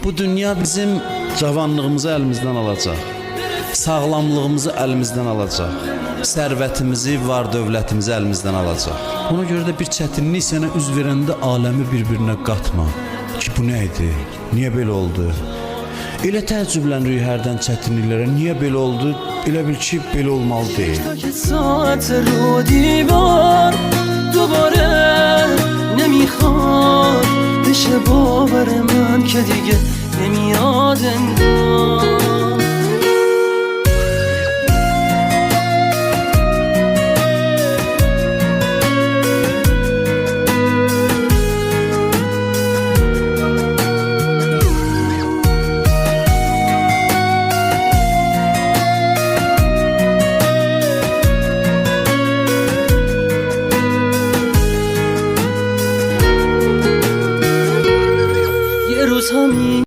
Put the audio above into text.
Bu dünya bizim cavanlığımızı əlimizdən alacaq. Sağlamlığımızı əlimizdən alacaq. Sərvətimizi, var dövlətimizi əlimizdən alacaq. Ona görə də bir çətinlik sənə üz verəndə aləmi bir-birinə qatma. Ki bu nə idi? Niyə belə oldu? Elə təəccüblənirik hərdən çətinliklərə. Niyə belə oldu? Elə bil ki belə olmalı deyil. ساعت رو دیوار دوباره نمیخواد بشه باور من که دیگه نمیاد انگار